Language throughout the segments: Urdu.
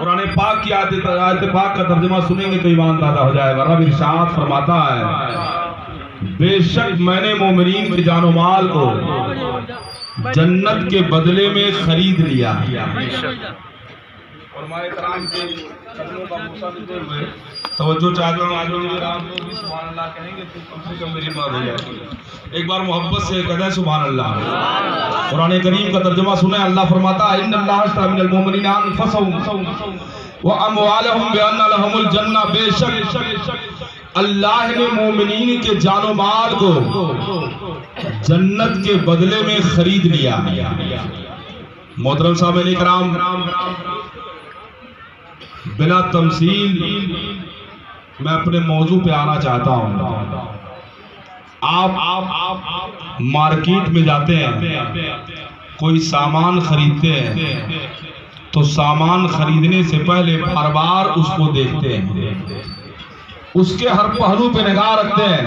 قرآن پاک کی آیت پاک کا ترجمہ سنیں گے تو ایمان پیدا ہو جائے گا۔ رب ارشاد فرماتا ہے بے شک میں نے مومنین کے جان و مال کو جنت کے بدلے میں خرید لیا۔ علماء کرام کے قدموں کا بوسہ دیتے ہوئے توجہ چاہتا ہوں، آج میرے رام کو بھی سبحان اللہ کہیں گے تو کم سے کم میری مدد ہو جائے گی۔ ایک بار محبت سے کہتے ہیں سبحان اللہ۔ قرآن کریم کا ترجمہ سنیں، اللہ فرماتا ہے ان اللہ اشتری من المؤمنین انفسهم واموالهم بان لهم الجنہ، بے شک اللہ نے مومنین کے جان و مال کو جنت کے بدلے میں خرید لیا۔ محترم صاحب کرام، بلا تمثیل میں اپنے موضوع پہ آنا چاہتا ہوں۔ آپ مارکیٹ میں جاتے ہیں، کوئی سامان خریدتے ہیں تو سامان خریدنے سے پہلے بار بار اس کو دیکھتے ہیں، اس کے ہر پہلو پہ نگاہ رکھتے ہیں،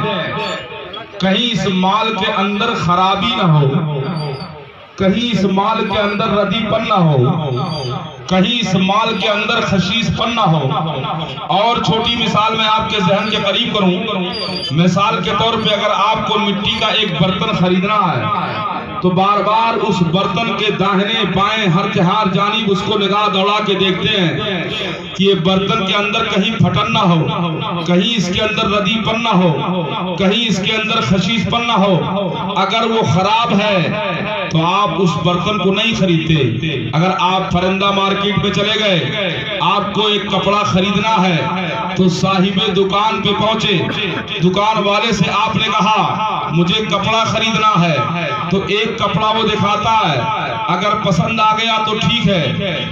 کہیں اس مال کے اندر خرابی نہ ہو، کہیں اس مال کے اندر ردی پن نہ ہو، کہیں اس مال کے اندر خشیس پن نہ ہو۔ اور چھوٹی مثال میں آپ کے ذہن کے قریب کروں، مثال کے طور پہ اگر آپ کو مٹی کا ایک برتن خریدنا ہے تو بار بار اس برتن کے داہنے بائیں ہر جانب اس کو نگاہ دوڑا کے دیکھتے ہیں کہ یہ برتن کے اندر کہیں پھٹن نہ ہو، کہیں اس کے اندر ردی پن نہ ہو، کہیں اس کے اندر خشیس پن نہ ہو۔ اگر وہ خراب ہے تو آپ اس برتن کو نہیں خریدتے۔ اگر آپ پرندہ مارکیٹ میں چلے گئے، آپ کو ایک کپڑا خریدنا ہے تو صاحب دکان پہ پہنچے، دکان والے سے آپ نے کہا مجھے کپڑا خریدنا ہے، تو ایک کپڑا وہ دکھاتا ہے، اگر پسند آ گیا تو ٹھیک ہے،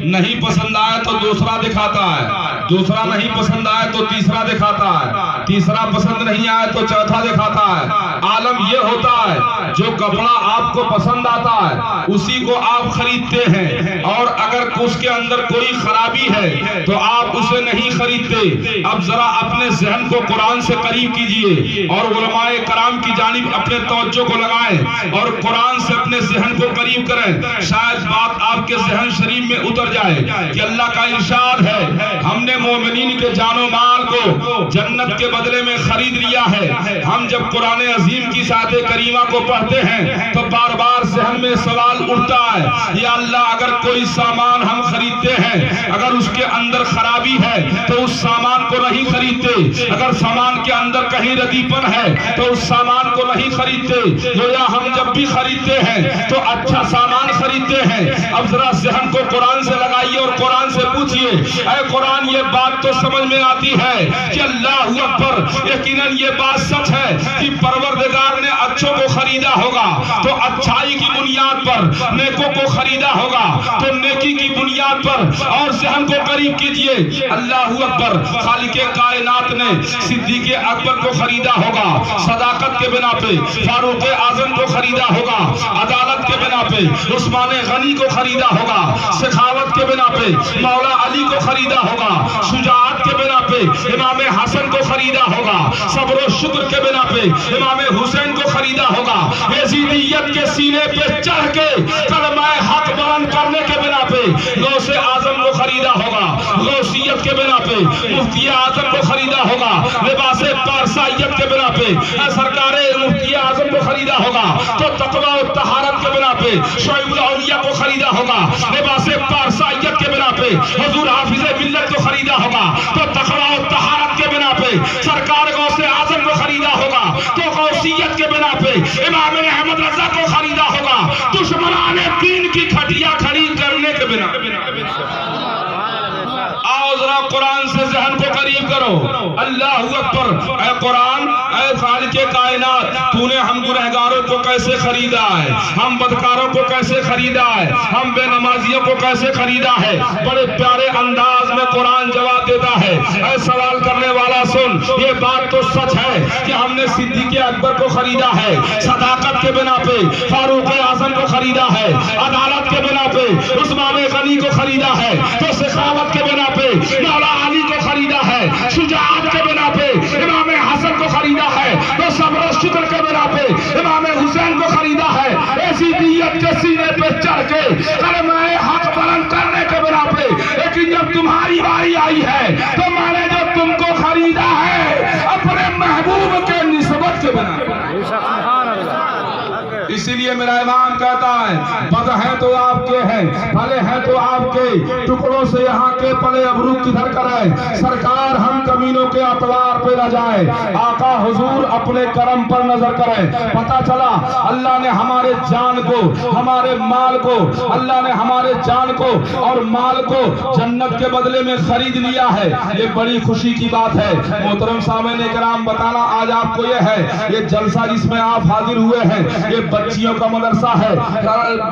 نہیں پسند آیا تو دوسرا دکھاتا ہے، دوسرا نہیں پسند آیا تو تیسرا دکھاتا ہے، تیسرا پسند نہیں آیا تو چوتھا دکھاتا ہے۔ عالم یہ ہوتا ہے جو کپڑا آپ کو پسند آتا ہے اسی کو آپ خریدتے ہیں، اور اگر اس کے اندر کوئی خرابی ہے تو آپ اسے نہیں خریدتے۔ اب ذرا اپنے ذہن کو قرآن سے قریب کیجئے اور علماء کرام کی جانب اپنے توجہ کو لگائیں اور قرآن سے اپنے ذہن کو قریب کریں، شاید بات آپ کے ذہن شریف میں اتر جائے کہ اللہ کا ارشاد ہے ہم نے مومنین کے جان و مال کو جنت کے بدلے میں خرید لیا ہے۔ ہم جب قرآن عظیم کی آیت کریمہ کو پڑھتے ہیں تو بار بار ذہن میں سوال اٹھتا ہے یا اللہ اگر کوئی سامان ہم خریدتے ہیں، اگر اس کے اندر خرابی ہے تو اس سامان کو نہیں خریدتے، اگر سامان کے اندر کہیں ردی پن ہے تو اس سامان کو نہیں خریدتے۔ گویا ہم جب بھی خریدتے ہیں تو اچھا سامان خریدتے ہیں۔ اب ذرا ذہن کو قرآن سے لگائیے اور قرآن سے پوچھئے اے قرآن یہ بات تو سمجھ میں آتی ہے کہ اللہ اکبر، یقیناً یہ بات سچ ہے کہ پروردگار نے اچھوں کو خریدا ہوگا تو اچھائی کی بنیاد پر، نیکوں کو خریدا ہوگا تو نیکی کی بنیاد پر۔ اور ذہن کو قریب کیجئے، اللہ اکبر، خالق کائنات نے صدیق اکبر کو خریدا ہوگا صداقت کے بنا پہ، فاروق اعظم کو خریدا ہوگا عدالت کے بنا پہ، عثمان غنی کو خریدا ہوگا سخاوت کے بنا پہ، مولا علی کو خریدا ہوگا شجاعت کے بنا پہ، امام حسن کو خریدا ہوگا صبر و شکر کے بنا پہ، امام حسین کو خریدا ہوگا یزیدیت کے سینے پہ چڑھ کے کلمہ حق بیان کرنے کے بنا پہ، غوث اعظم کو خریدا ہوگا غوثیت کے بنا پہ، مفتی اعظم کو خریدا ہوگا لباس پارسائیت کے بنا پہ، سرکار مفتی اعظم کو خریدا ہوگا تو تقوی و طہارت کے بنا پہ، شعیب الاولیاء کو خریدا ہوگا لباس پارسائیت کے بنا پہ، حضور حافظ ملت کو خریدا ہوگا تو تقوی و طہارت کے بنا پہ، سرکار غوث اعظم کو خریدا ہوگا تو غوثیت کے بنا پہ، امام احمد رضا کو خریدا ہوگا دشمنان دین کی کھٹیاں کھڑی کرنے کے بنا۔ آؤ ذرا قرآن سے ذہن کو قریب کرو۔ اللہ اکبر، اے قرآن، اے خالق کائنات، تو نے ہم گنہگاروں کو کیسے خریدا ہے، ہم بدکاروں کو کیسے خریدا ہے، ہم بے نمازیوں کو کیسے خریدا ہے۔ بڑے پیارے انداز میں قرآن جواب دیتا ہے، اے سوال کرنے والا سن، یہ بات تو سچ ہے کہ ہم نے صدیق اکبر کو خریدا ہے صداقت کے بنا پہ، فاروق اعظم کو خریدا ہے عدالت کے بنا پہ، عثمان غنی کو خریدا ہے تو سخاوت کے بنا پہ، مولا علی کو خریدا ہے شجاعت کے بنا پہ، امام حسن کو خریدا ہے تو صبر و شکر کے بنا پہ، امام حسین کو خریدا ہے یزیدیت کے سینے پہ چڑھ کے کلمہ حق بلند آئی ہے تو میں نے جو تم کو خریدا ہے اپنے محبوب کے نسبت کے بنا. اسی لیے میرا امام کہتا ہے بد ہے تو آپ کے ہیں، بھلے ہیں تو آپ کے، ٹکڑوں سے یہاں کے پلے ابرو کدھر کرے، سرکار ہم کمینوں کے اطوار پہ نہ جائے، آقا حضور اپنے کرم پر نظر کریں. پتہ چلا اللہ نے ہمارے جان کو، ہمارے مال کو، اللہ نے ہمارے جان کو اور مال کو جنت کے بدلے میں خرید لیا ہے. یہ بڑی خوشی کی بات ہے. محترم سامعین کرام، بتانا آج آپ کو یہ ہے، یہ جلسہ جس میں آپ حاضر ہوئے ہیں یہ بچیوں کا مدرسہ ہے،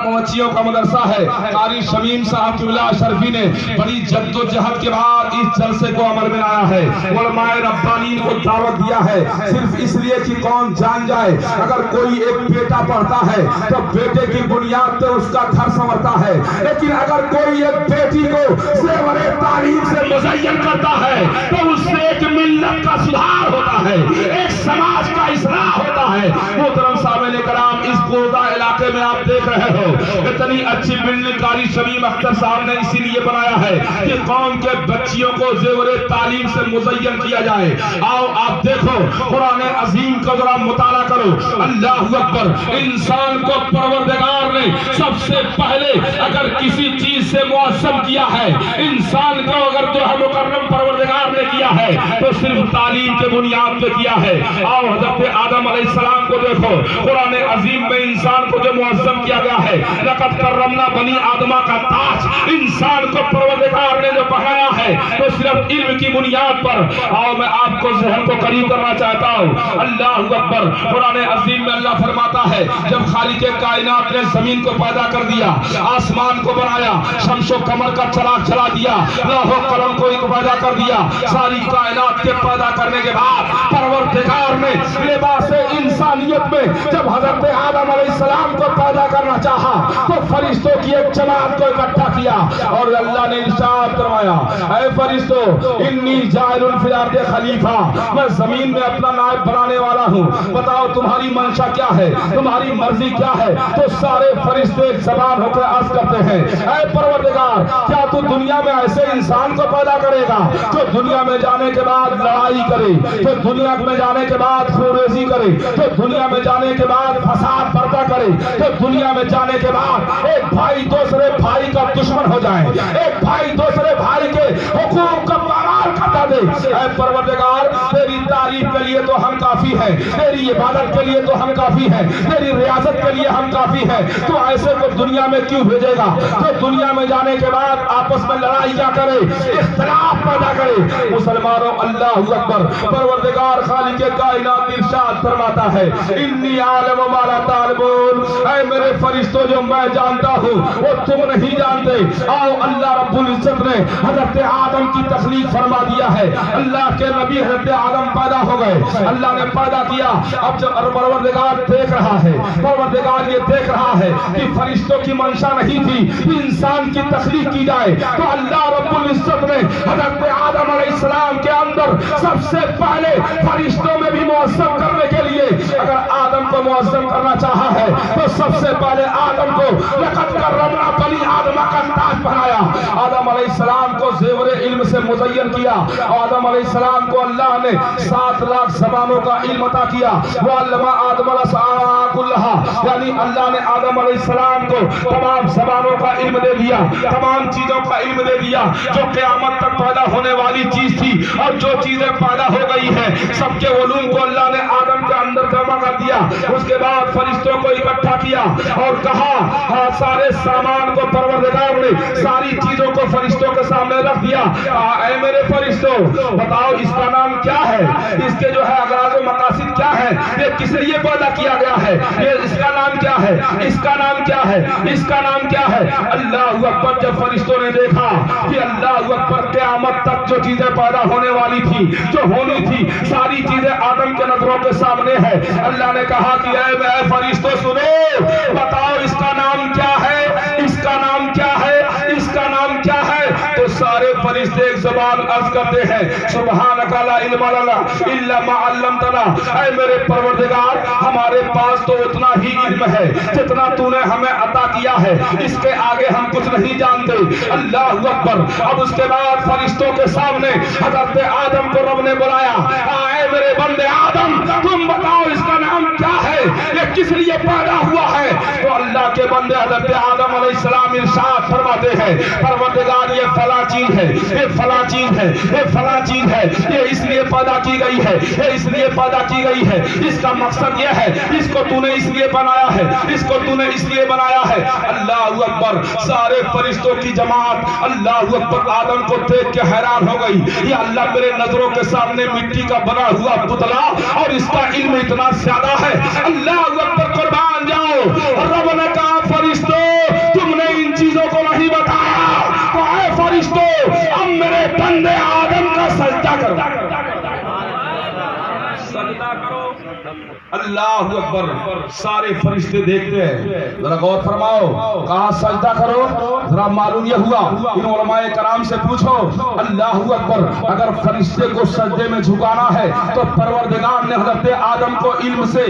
بچیوں کا مدرسہ ہے. قاری شمیم صاحب قبلہ شرفی نے بڑی جد و جہد کے بعد اس جلسے کو عمل میں لایا ہے. علماء ربانیین کو دعوت دیا ہے صرف اس لیے کہ قوم جان جائے اگر کوئی ایک بیٹا پڑھتا ہے تو بیٹے کی بنیاد پہ اس کا گھر سنورتا ہے، لیکن اگر کوئی ایک بیٹی کو زیور تعلیم سے مزین کرتا ہے تو اس سے ایک ملت کا سدھار ہوتا ہے، ایک سماج کا اصلاح ہوتا ہے. محترم سامعین کرام، اس گودا علاقے میں آپ دیکھ رہے ہو اتنی اچھی بلڈنگ قاری شمیم اختر صاحب نے اسی لیے بنایا ہے کہ قوم کے بچیوں کو زیور تعلیم سے مزین کیا جائے. آؤ آپ دیکھو قرآن عظیم کا ذرا مطالعہ کرو. اللہ اکبر. انسان کو پروردگار نے سب سے پہلے اگر کسی چیز سے معصم کیا ہے، انسان کو اگر جو ہے مکرم پروردگار نے کیا ہے تو صرف تعلیم کے بنیاد پہ کیا ہے. آؤ حضرت آدم علیہ السلام کو دیکھو، قرآن عظیم میں انسان کو جو معظم کیا گیا ہے، لقد کرمنا بنی آدمہ کا تاج انسان کو پروردگار نے جو بڑھایا ہے تو صرف علم کی بنیاد پر. آؤ میں آپ کو ذہن کو قریب کرنا چاہتا ہوں. اللہ اکبر. قرآن عظیم میں اللہ فرماتا ہے جب خالق کائنات نے زمین کو پیدا کر دیا، آسمان کو بنایا، شمس و قمر کا چراغ چلا دیا، لوح و قلم کو ایک پیدا کر دیا، ساری کائنات کے پیدا کرنے کے بعد پروردگار نے لباس انسانیت میں جب حضرت آدم علیہ السلام کو پیدا کرنا چاہا تو فرشتوں کی ایک جماعت کو اکٹھا کیا اور اللہ نے ارشاد فرمایا اے فرشتوں انی جاعل فی الارض خلیفہ، میں زمین میں اپنا نائب بنانے والا ہوں، بتاؤ تمہاری منشا کیا ہے، تمہاری مرضی کیا ہے. تو سارے فرشتے ایک زبان ہو کر عرض کرتے ہیں اے پروردگار کیا تو دنیا میں ایسے انسان کو پیدا کرے گا جو دنیا میں جانے کے بعد لڑائی کرے، جو دنیا میں جانے کے بعد خونریزی کرے، جو دنیا میں جانے کے بعد فساد برپا کرے، جو دنیا میں جانے کے بعد ایک بھائی دوسرے بھائی کا دشمن ہو جائے، ایک بھائی دوسرے بھائی کے حقوق کا پامال کھٹا دے. اے پروردگار تیری تعریف کے لیے تو ہم کافی ہیں، تیری عبادت کے لیے تو ہم کافی ہیں، تیری ریاست کے لیے ہم کافی ہیں، تو ایسے کو دنیا میں کیوں بھیجے گا جو دنیا میں جانے کے بعد آپس میں لڑائی کیا کرے، اختلاف پیدا کرے. مسلمانوں اللہ اکبر. پروردگار خالق کائنات ارشاد فرماتا ہے انی عالم ما لا تعلمون، اے میرے فرشتوں جو میں جانتا ہوں وہ تم نہیں جانتے. آؤ اللہ رب العزت نے حضرت آدم کی تخلیق فرما دیا ہے. اللہ کے نبی حضرت آدم پیدا ہو گئے، اللہ نے پیدا کیا. اب جب پروردگار دیکھ رہا ہے، پروردگار یہ دیکھ رہا ہے کہ فرشتوں کی منشا نہیں تھی کہ انسان کی تخلیق کی جائے، تو اللہ رب العزت نے حضرت آدم علیہ السلام کے اندر سب سے پہلے فرشتوں میں بھی معظم کرنے کے لیے اگر آدم کو معظم کرنا چاہا ہے تو سب سے پہلے آدم کو لقد کرمنا بنی آدمہ کا تاج بنایا. آدم علیہ السلام کو زیور علم سے مزین کیا. آدم علیہ السلام کو اللہ نے 7 لاکھ زبانوں کا علم عطا کیا. وعلم آدم الاسماء کلها، یعنی اللہ نے آدم علیہ السلام کو تمام زبانوں کا علم دے دیا، تمام چیزوں کا علم دے دیا جو قیامت تک پیدا ہونے والی چیز تھی اور جو چیزیں پیدا ہو گئی ہیں سب کے علوم کو اللہ نے آدم کے اندر جمع کر دیا. اس کے بعد فرشتوں کو اکٹھا کیا اور کہا سارے سامان کو پروردگار نے ساری چیزوں کو فرشتوں کے سامنے رکھ دیا. اے میرے فرشتوں بتاؤ اس کا نام کیا ہے، اس کے جو ہے اغراض و مقاصد کیا ہے، یہ کس لیے پیدا کیا گیا ہے، یہ اس کا نام کیا ہے، اس کا نام کیا ہے، اس کا نام کیا ہے. اللہ اکبر. جب فرشتوں نے دیکھا کہ اللہ اکبر قیامت تک جو چیزیں پیدا ہونے والی تھی، جو ہونی تھی، ساری چیزیں آدم کے نظروں کے سامنے ہے، اللہ نے کہا کہ اے فرشتوں سنو، بتاؤ اس کا نام کیا ہے، اس کا نام کیا ہے، اس کا نام کیا ہے. تو سارے فرشتے ایک زبان عرض کرتے ہیں سبحانک لا علم لنا الا ما علمتنا، اے میرے پروردگار ہمارے پاس تو اتنا ہی علم ہے جتنا تو نے ہمیں عطا کیا ہے، اس کے آگے ہم کچھ نہیں جانتے۔ اللہ اکبر۔ اب اس کے بعد فرشتوں کے سامنے حضرت آدم کو رب نے بلایا، اے میرے بندے آدم تم بتاؤ اس کا نام کیا ہے، یہ کس لیے پیدا ہوا ہے؟ تو اللہ کے بندے حضرت آدم علیہ السلام ارشاد فرماتے ہیں پروردگار یہ فلاں چیز ہے، یہ فلاں چیز ہے، یہ فلاں چیز ہے، یہ اس لیے پیدا کی گئی ہے، یہ اس لیے پیدا کی گئی ہے، اس کا مقصد یہ ہے، اس کو تو نے اس لیے بنایا ہے، اس کو تو نے اس لیے بنایا ہے۔ اللہ اکبر۔ سارے فرشتوں کی جماعت اللہ اکبر آدم کو دیکھ کے حیران ہو گئی، یہ اللہ میرے نظروں کے سامنے مٹی کا بنا ہوا پتلا اور اس کا علم اتنا زیادہ ہے۔ اللہ اکبر، قربان جاؤ۔ رب نے کہا فرشتوں تم نے ان چیزوں کو نہیں بتایا تو اے فرشتوں اب میرے بندے آدم کا سجدہ کرو، سجدہ کرو۔ اللہ اکبر۔ سارے فرشتے دیکھتے ہیں، ذرا غور فرماؤ، کہاں سجدہ کرو؟ ذرا معلوم یہ ہوا ان علماء کرام سے پوچھو، اللہ اکبر، اگر فرشتے کو سجدے میں جھکانا ہے تو پروردگار نے حضرت آدم کو علم سے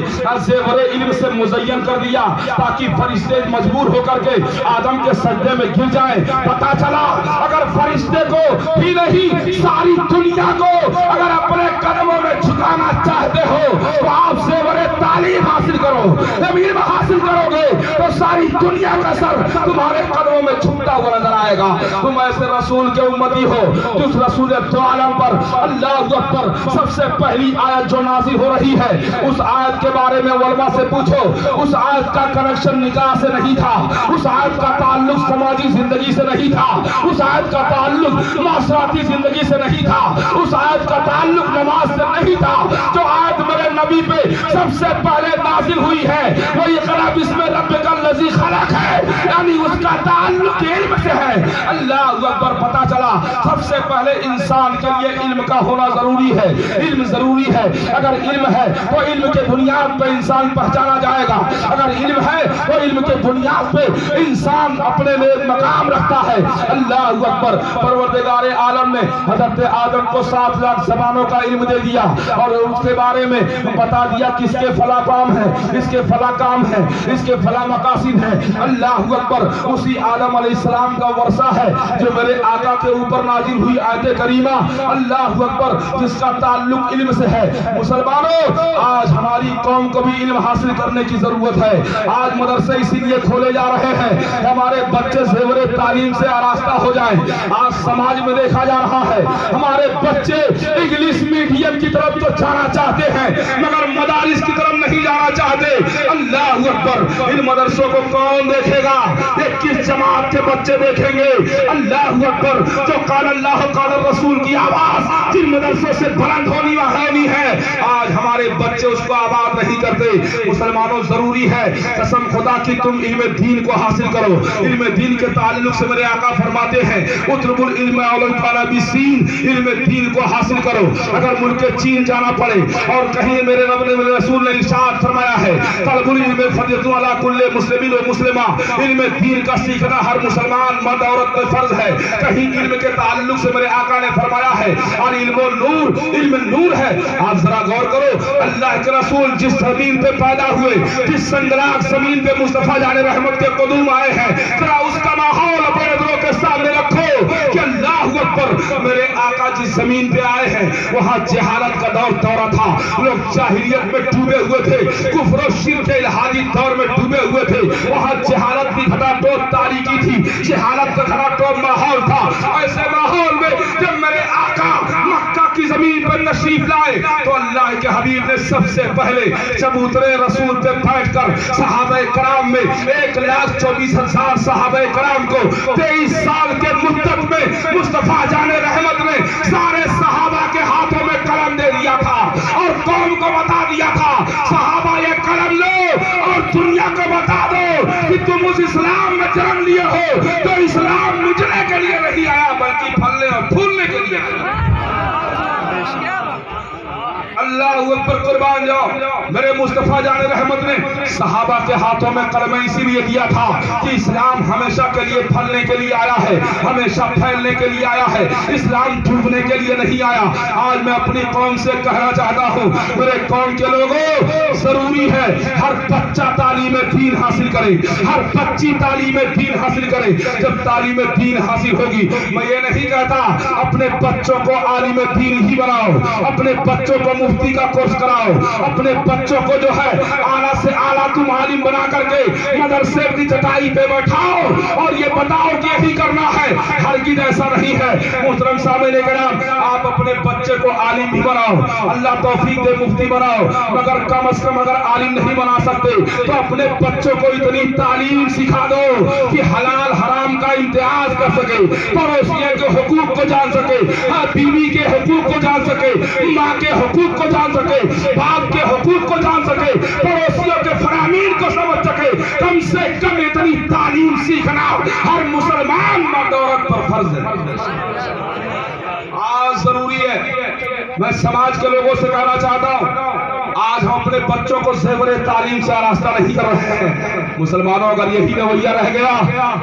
زیور علم سے مزین کر دیا تاکہ فرشتے مجبور ہو کر کے آدم کے سجدے میں گر جائیں۔ پتا چلا اگر فرشتے کو بھی نہیں ساری دنیا کو اگر اپنے قدموں میں جھکانا چاہتے ہو تو آپ زیور تعلیم حاصل کرو، علم حاصل کرو گے تو ساری دنیا کا سر تمہارے قدموں میں جھکتا ہوا نظر آئے گا۔ تم ایسے رسول کے امتی ہو جس رسول دو عالم پر اللہ اکبر سب سے پہلی آیت جو نازل ہو رہی ہے اس آیت کے بارے میں علماء سے پوچھو، اس آیت کا کنیکشن نکاح سے نہیں تھا، اس آیت کا تعلق سماجی زندگی سے نہیں تھا، اس آیت کا تعلق معاشرتی زندگی سے نہیں تھا، اس آیت کا تعلق نماز سے نہیں تھا۔ جو آیت میرے نبی پہ سب سے پہلے نازل ہوئی ہے وہ اقرأ بسم ربک الذی خلق ہے، یعنی اس کا تعلق علم سے ہے۔ اللہ اکبر۔ پتا چلا سب سے پہلے انسان کے لیے علم کا ہونا ضروری ہے، علم ضروری ہے۔ اگر علم ہے تو علم کے بنیاد پہ انسان پہچانا جائے گا، اگر علم ہے تو علم کے بنیاد پہ انسان اپنے لیے مقام رکھتا ہے۔ اللہ اکبر۔ پروردگار عالم نے حضرت آدم کو 7 لاکھ زبانوں کا علم دے دیا اور اس کے بارے میں بتا دیا کس کے فلاں کام ہے، اس کے فلاں کام ہے، اس کے فلاں مقاصد ہیں۔ اللہ اکبر۔ اسی آدم علیہ السلام کا ورثہ ہے جو میرے آقا کے اوپر نازل ہوئی آیت کریمہ، اللہ اکبر، جس کا تعلق علم سے ہے۔ مسلمانوں آج ہماری قوم کو بھی علم حاصل کرنے کی ضرورت ہے۔ آج مدرسے اسی لیے کھولے جا رہے ہیں ہمارے بچے زیور تعلیم سے آراستہ ہو جائیں۔ آج سماج میں دیکھا جا رہا ہے ہمارے بچے انگلش میڈیم کی طرف تو جانا چاہتے ہیں مگر مدارس کی طرف نہیں جانا چاہتے۔ اللہ اکبر۔ ان مدرسوں کو کون دیکھے گا؟ یہ کس جماعت کے بچے دیکھیں گے؟ اللہ اکبر۔ جو قال اللہ قال الرسول کی آواز جن مدرسوں سے بلند ہونی ہے آج ہمارے بچے اس کو آباد نہیں کرتے۔ مسلمانوں ضروری ہے قسم خدا کی تم علم دین کو حاصل کرو۔ علم دین کے تعلق سے میرے آقا فرماتے ہیں اطلب العلم ولو بالسین، علم دین کو حاصل کرو۔ اگر ملک چین جانا پڑے اور کہیں میرے رب نے میرے رسول نے ارشاد فرمایا ہے طلب العلم فریضۃ علی کل مسلم و مسلمہ، علم دین کا سیکھنا ہر مسلمان مرد عورت پر فرض ہے۔ کہیں علم کے تعلق سے میرے آقا نے فرمایا ہے اور علم نور، علم نور ہے۔ آپ ذرا غور کرو اللہ کے رسول جس زمین پہ پیدا ہوئے، جس سنگلاخ زمین پہ مصطفیٰ جان رحمت کے قدوم آئے ہیں، ذرا اس کا ماحول اپنے نظروں کے سامنے رکھو کہ اللہ اکبر میرے آقا جس زمین پہ آئے ہیں وہاں جہالت کا دورہ تھا، لوگ جاہلیت میں ڈوبے ہوئے تھے، کفر و شرک الہادی دور میں ڈوبے ہوئے تھے، وہاں جہالت کی گھٹا ٹوپ تاریکی تھی، جہالت کا گھٹا ٹوپ ماحول تھا۔ ایسے ماحول میں جب میرے آقا مکہ کی زمین پر تشریف لائے تو اللہ کے حبیب نے سب سے پہلے جب اترے رسول پہ بیٹھ کر صحابہ کرام میں 1,24,000 صحابہ کرام کو 23 سال کے مدت میں مصطفیٰ جان رحمت نے سارے صحابہ کے ہاتھوں میں قلم دے دیا تھا اور قوم کو بتا دیا تھا صحابہ یہ قلم لو اور دنیا کو بتا دو کہ تم اس اسلام میں جنم لیے ہو تو اسلام مجھنے کے لیے نہیں آیا بلکہ پھلنے اور پھولنے کے لیے آیا۔ اللہ اکبر، قربان جاؤ۔ میرے مصطفیٰ جان رحمت نے صحابہ کے ہاتھوں میں کلمہ اسی لیے دیا تھا کہ اسلام ہمیشہ کے لیے پھلنے کے لیے آیا ہے، ہمیشہ پھیلنے کے لیے آیا ہے، اسلام ڈوبنے کے لیے نہیں آیا۔ آج میں اپنی قوم سے کہنا چاہتا ہوں، میرے قوم کے لوگوں، ضروری ہے ہر بچہ تعلیم دین حاصل کرے، ہر بچی تعلیم دین حاصل کرے۔ جب تعلیم دین حاصل ہوگی، میں یہ نہیں کہتا اپنے بچوں کو عالم دین ہی بناؤ، اپنے بچوں کو مفتی کا کورس کراؤ، اپنے بچوں کو جو ہے اعلیٰ سے اعلیٰ تم عالم بنا کر کے مدرسے کی چٹائی پہ بیٹھاؤ اور یہ بتاؤ کہ یہی کرنا ہے۔ ہرگز ایسا نہیں ہے۔ محترم سامعین کرام، آپ اپنے بچے کو عالم بھی بناؤ، اللہ توفیق دے مفتی بناؤ، مگر کم از کم اگر عالم نہیں بنا سکتے تو اپنے بچوں کو اتنی تعلیم سکھا دو کہ حلال حرام کا امتیاز کر سکے، پڑوسیوں کے حقوق کو جان سکے، بیوی کے حقوق کو جان سکے، ماں کے حقوق کو جان سکے، باپ کے حقوق کو جان سکے، پڑوسیوں کے فرامین کو سمجھ سکے۔ کم سے کم اتنی تعلیم سیکھنا ہر مسلمان مرد عورت پر فرض ہے، آج ضروری ہے۔ میں سماج کے لوگوں سے کہنا چاہتا ہوں، آج ہم اپنے بچوں کو زیور تعلیم سے آراستہ نہیں کر رہے ہیں۔ مسلمانوں اگر یہی رویہ رہ گیا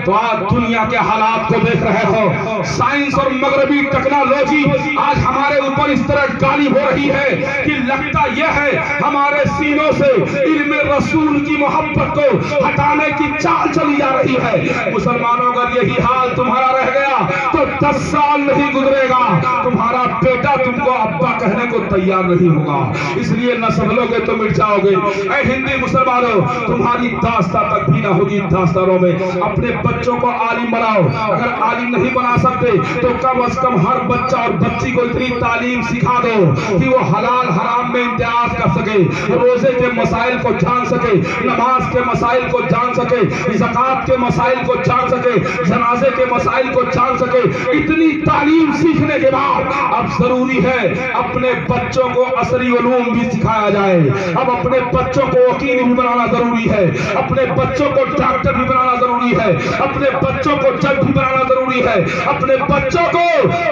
تو آج دنیا کے حالات کو دیکھ رہے ہو، سائنس اور مغربی ٹیکنالوجی آج ہمارے اوپر اس طرح غالب ہو رہی ہے کہ لگتا یہ ہے ہمارے سینوں سے علم رسول کی محبت کو ہٹانے کی چال چلی جا رہی ہے۔ مسلمانوں اگر یہی حال تمہارا رہ گیا تو 10 سال نہیں گزرے گا تمہارا بیٹا تم کو ابا کہنے کو تیار نہیں ہوگا، اس لیے نہ سمجھو گے تو مٹ جاؤ گے۔ اے ہندی مسلمانوں، تمہاری داستان تک بھی نہ ہوگی داستانوں میں۔ اپنے بچوں کو عالم بناؤ، اگر عالم نہیں بنا سکتے تو کم از کم ہر بچہ اور بچی کو اتنی تعلیم سکھا دو کہ وہ حلال حرام میں امتیاز کر سکے، روزے کے مسائل کو جان سکے، نماز کے مسائل کو جان سکے، زکوٰۃ کے مسائل کو جان سکے، جنازے کے مسائل کو جان سکے۔ اتنی تعلیم سیکھنے کے بعد اب ضروری ہے اپنے بچوں کو عصری علوم بھی سکھایا جائے۔ اب اپنے بچوں کو وکیل بھی بنانا ضروری ہے، اپنے بچوں کو ڈاکٹر بھی بنانا ضروری ہے، اپنے بچوں کو جج بھی بنانا ضروری ہے، اپنے بچوں کو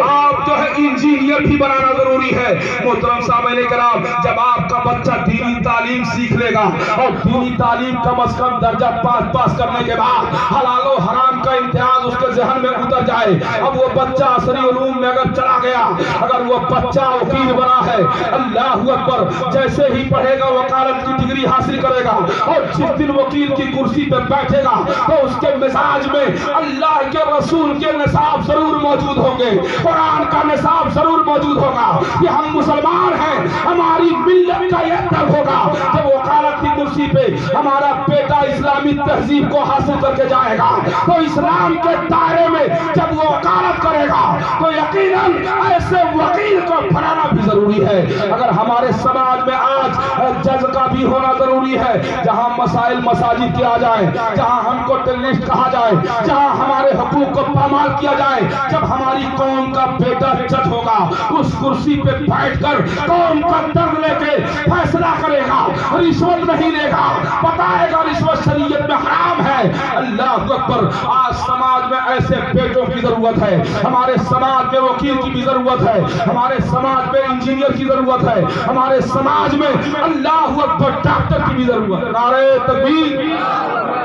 آپ جو ہے انجینئر بھی بنانا ضروری ہے۔ محترم سامعین کرام، جب آپ کا بچہ دینی تعلیم سیکھ لے گا اور دینی تعلیم کم از کم درجہ پاس کرنے کے بعد حلال و حرام کا امتیاز اس کے ذہن میں اتر جائے، اب وہ بچہ عصری علوم میں اگر چلا گیا، اگر وہ بچہ وکیل بنا ہے، اللہ اکبر، جیسے ہی پڑھے گا وکالت کی ڈگری حاصل کرے گا اور جس دن وکیل کی کرسی پہ بیٹھے گا تو اس کے مزاج میں اللہ کے رسول کے نصاب ضرور موجود ہوں گے، قرآن کا نصاب ضرور موجود ہوگا کہ ہم مسلمان ہیں، ہماری ملت کا یہ درد ہوگا جب وکالت کی کرسی پہ ہمارا بیٹا اسلامی تہذیب کو حاصل کر کے جائے گا تو اسلام کے دائرے میں جب وہ وکالت کرے گا تو یقیناً ایسے وکیل کو بنانا بھی ضروری ہے۔ اگر ہمارے سماج میں آج جج کا بھی ہونا ضروری ہے، جہاں مسائل مساجد کے آ جائیں، جہاں ہم کو ٹیررسٹ کہا جائے، جہاں ہمارے حقوق کو پامال کیا جائے، جب ہماری قوم کا بیٹا جج ہوگا اس کرسی پہ بیٹھ کر قوم کا درد لے کے فیصلہ کرے گا، رشوت نہیں لے گا، بتائے گا رشوت شریعت میں حرام ہے۔ اللہ اکبر، آج سماج میں ایسے بیٹوں کی ضرورت ہے، ہمارے سماج میں وکیل کی بھی ضرورت ہے، ہمارے سماج میں انجینئر کی ضرورت ہے، ہمارے سماج میں اللہ اکبر ڈاکٹر کی بھی ضرورت ہے۔ نعرہ تکبیر!